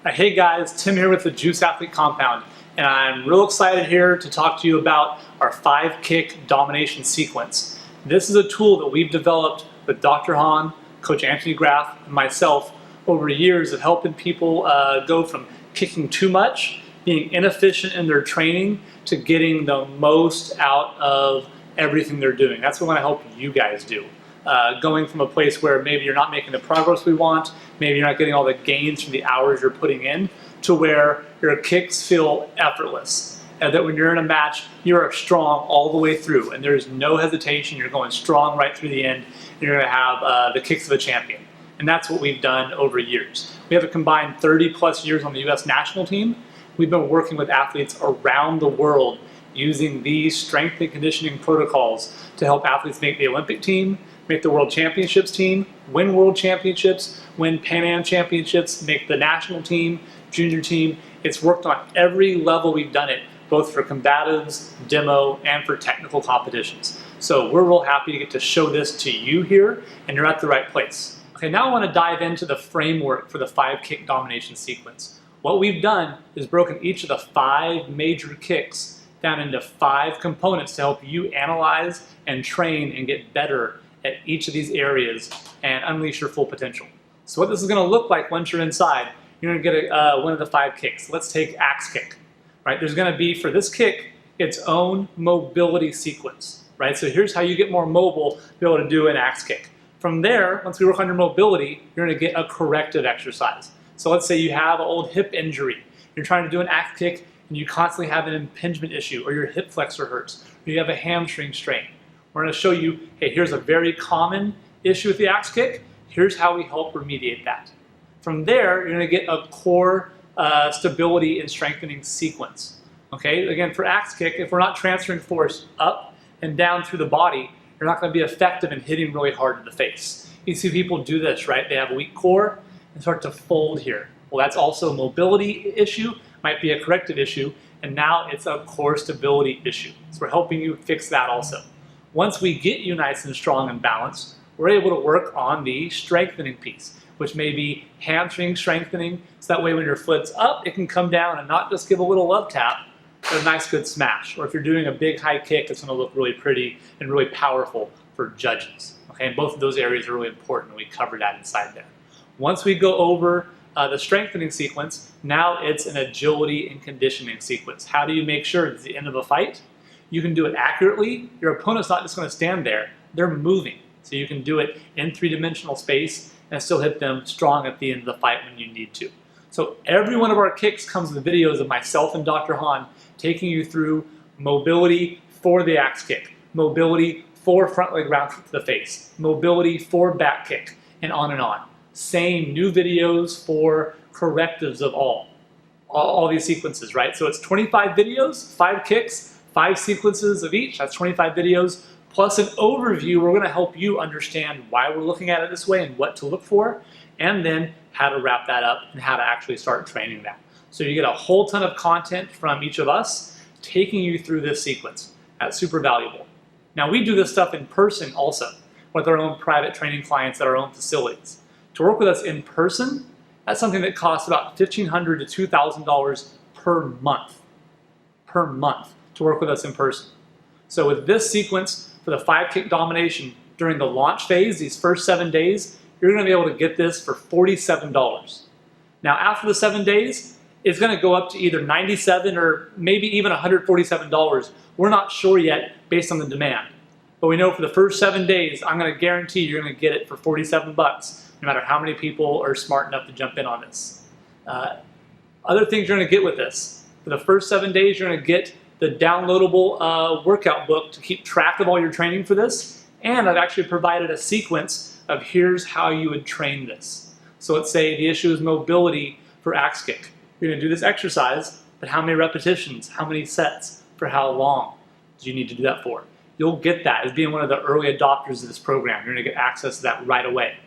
Hey guys, Tim here with the Juice Athlete Compound, and I'm real excited here to talk to you about our 5-kick domination sequence. This is a tool that we've developed with Dr. Hahn, Coach Anthony Graff, and myself over years of helping people go from kicking too much, being inefficient in their training, to getting the most out of everything they're doing. That's what I want to help you guys do. Going from a place where maybe you're not making the progress we want, maybe you're not getting all the gains from the hours you're putting in, to where your kicks feel effortless. And that when you're in a match, you're strong all the way through, and there's no hesitation. You're going strong right through the end, and you're going to have the kicks of a champion. And that's what we've done over years. We have a combined 30 plus years on the US national team. We've been working with athletes around the world using these strength and conditioning protocols to help athletes make the Olympic team, make the World Championships team, win World Championships, win Pan Am Championships, make the national team, junior team. It's worked on every level we've done it, both for combatives, demo, and for technical competitions. So we're real happy to get to show this to you here, and you're at the right place. Okay, now I want to dive into the framework for the 5-kick domination sequence. What we've done is broken each of the 5 major kicks down into 5 components to help you analyze and train and get better at each of these areas and unleash your full potential. So what this is going to look like once you're inside, you're going to get one of the 5 kicks. Let's take axe kick. Right? There's going to be, for this kick, its own mobility sequence. Right? So here's how you get more mobile to be able to do an axe kick. From there, once we work on your mobility, you're going to get a corrective exercise. So let's say you have an old hip injury. You're trying to do an axe kick and you constantly have an impingement issue, or your hip flexor hurts, or you have a hamstring strain. We're going to show you, hey, here's a very common issue with the axe kick. Here's how we help remediate that. From there, you're going to get a core stability and strengthening sequence. Okay, again, for axe kick, if we're not transferring force up and down through the body, you're not going to be effective in hitting really hard in the face. You see people do this, right? They have a weak core and start to fold here. Well, that's also a mobility issue, might be a corrective issue, and now it's a core stability issue. So we're helping you fix that also. Once we get you nice and strong and balanced, we're able to work on the strengthening piece, which may be hamstring strengthening, so that way when your foot's up, it can come down and not just give a little love tap, but a nice good smash. Or if you're doing a big high kick, it's gonna look really pretty and really powerful for judges. Okay, and both of those areas are really important, and we cover that inside there. Once we go over the strengthening sequence, now it's an agility and conditioning sequence. How do you make sure at the end of a fight, you can do it accurately? Your opponent's not just going to stand there, they're moving. So you can do it in 3-dimensional space and still hit them strong at the end of the fight when you need to. So every one of our kicks comes with videos of myself and Dr. Hahn taking you through mobility for the axe kick, mobility for front leg round to the face, mobility for back kick, and on and on. Same new videos for correctives of all these sequences, right? So it's 25 videos, 5 kicks, 5 sequences of each. That's 25 videos, plus an overview. We're going to help you understand why we're looking at it this way and what to look for, and then how to wrap that up and how to actually start training that. So you get a whole ton of content from each of us taking you through this sequence. That's super valuable. Now we do this stuff in person also with our own private training clients at our own facilities. To work with us in person, that's something that costs about $1,500 to $2,000 per month to work with us in person. So with this sequence for the 5-kick domination during the launch phase, these first 7 days, you're going to be able to get this for $47. Now after the 7 days, it's going to go up to either $97 or maybe even $147. We're not sure yet based on the demand. But we know for the first 7 days, I'm going to guarantee you're going to get it for $47, no matter how many people are smart enough to jump in on this. Other things you're going to get with this. For the first 7 days, you're going to get the downloadable workout book to keep track of all your training for this. And I've actually provided a sequence of here's how you would train this. So let's say the issue is mobility for axe kick. You're going to do this exercise, but how many repetitions, how many sets, for how long do you need to do that for? You'll get that as being one of the early adopters of this program. You're going to get access to that right away.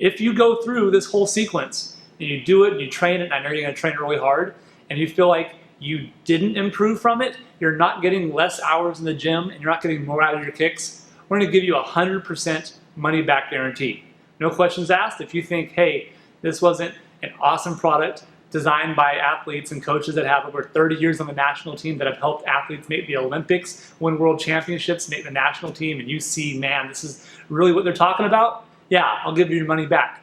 If you go through this whole sequence and you do it and you train it, and I know you're going to train it really hard, and you feel like you didn't improve from it, you're not getting less hours in the gym, and you're not getting more out of your kicks, we're going to give you a 100% money back guarantee. No questions asked. If you think, hey, this wasn't an awesome product, designed by athletes and coaches that have over 30 years on the national team that have helped athletes make the Olympics, win world championships, make the national team, and you see, man, this is really what they're talking about, yeah, I'll give you your money back.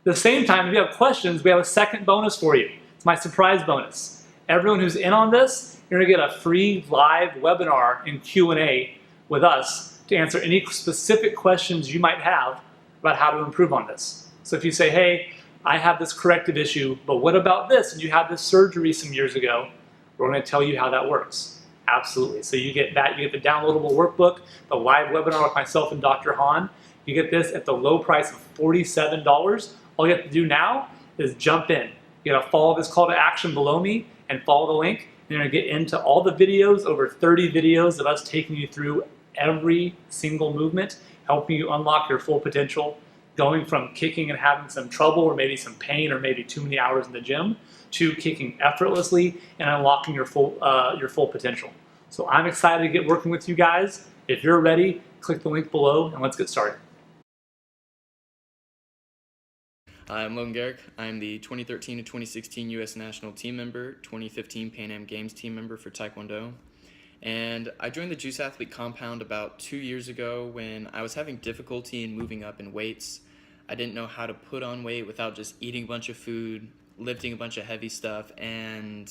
At the same time, if you have questions, we have a second bonus for you. It's my surprise bonus. Everyone who's in on this, you're gonna get a free live webinar and Q&A with us to answer any specific questions you might have about how to improve on this. So if you say, hey, I have this corrective issue, but what about this? And you had this surgery some years ago, we're gonna tell you how that works. Absolutely. So you get that, you get the downloadable workbook, the live webinar with myself and Dr. Hahn. You get this at the low price of $47. All you have to do now is jump in. You gotta follow this call to action below me and follow the link. You're gonna get into all the videos, over 30 videos of us taking you through every single movement, helping you unlock your full potential, going from kicking and having some trouble or maybe some pain or maybe too many hours in the gym to kicking effortlessly and unlocking your full potential. So I'm excited to get working with you guys. If you're ready, click the link below and let's get started. Hi, I'm Logan Garrick. I'm the 2013 to 2016 U.S. National Team Member, 2015 Pan Am Games Team Member for Taekwondo. And I joined the Juice Athlete Compound about 2 years ago when I was having difficulty in moving up in weights. I didn't know how to put on weight without just eating a bunch of food, lifting a bunch of heavy stuff, and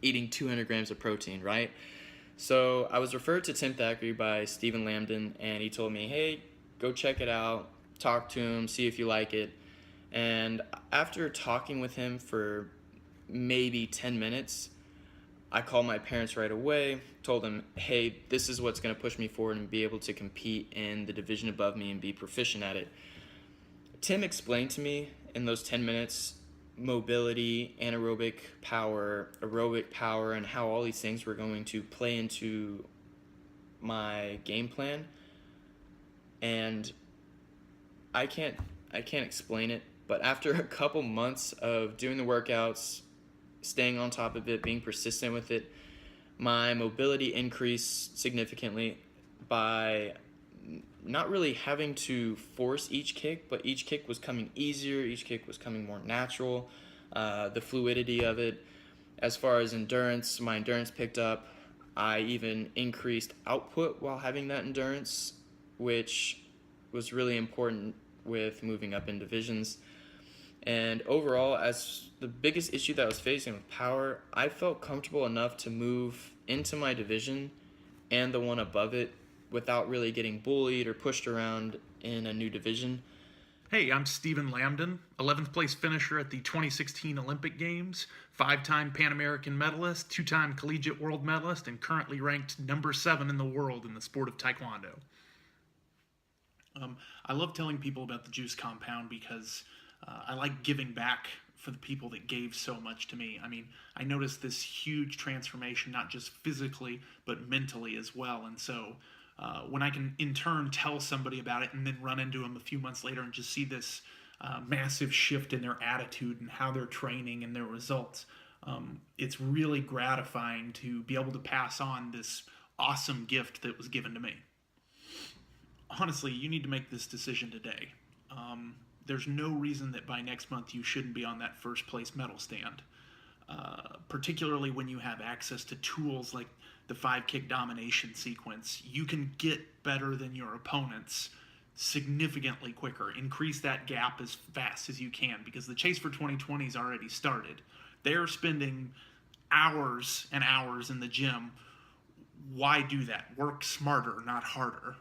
eating 200 grams of protein, right? So I was referred to Tim Thackeray by Stephen Lambden, and he told me, hey, go check it out, talk to him, see if you like it. And after talking with him for maybe 10 minutes, I called my parents right away, told them, hey, this is what's going to push me forward and be able to compete in the division above me and be proficient at it. Tim explained to me in those 10 minutes mobility, anaerobic power, aerobic power, and how all these things were going to play into my game plan. And I can't explain it, but after a couple months of doing the workouts, staying on top of it, being persistent with it, my mobility increased significantly by not really having to force each kick, but each kick was coming easier, each kick was coming more natural, the fluidity of it. As far as endurance, my endurance picked up. I even increased output while having that endurance, which was really important with moving up in divisions. And overall, as the biggest issue that I was facing with power, I felt comfortable enough to move into my division and the one above it without really getting bullied or pushed around in a new division. Hey, I'm Stephen Lambden, 11th place finisher at the 2016 Olympic Games, 5-time Pan American medalist, 2-time collegiate world medalist, and currently ranked number 7 in the world in the sport of Taekwondo. I love telling people about the Juice Compound because I like giving back for the people that gave so much to me. I mean, I noticed this huge transformation, not just physically, but mentally as well. And so when I can in turn tell somebody about it and then run into them a few months later and just see this massive shift in their attitude and how they're training and their results, it's really gratifying to be able to pass on this awesome gift that was given to me. Honestly, you need to make this decision today. There's no reason that by next month you shouldn't be on that first place medal stand, particularly when you have access to tools like the 5 Kick Domination Sequence. You can get better than your opponents significantly quicker. Increase that gap as fast as you can because the chase for 2020 has already started. They're spending hours and hours in the gym. Why do that? Work smarter, not harder.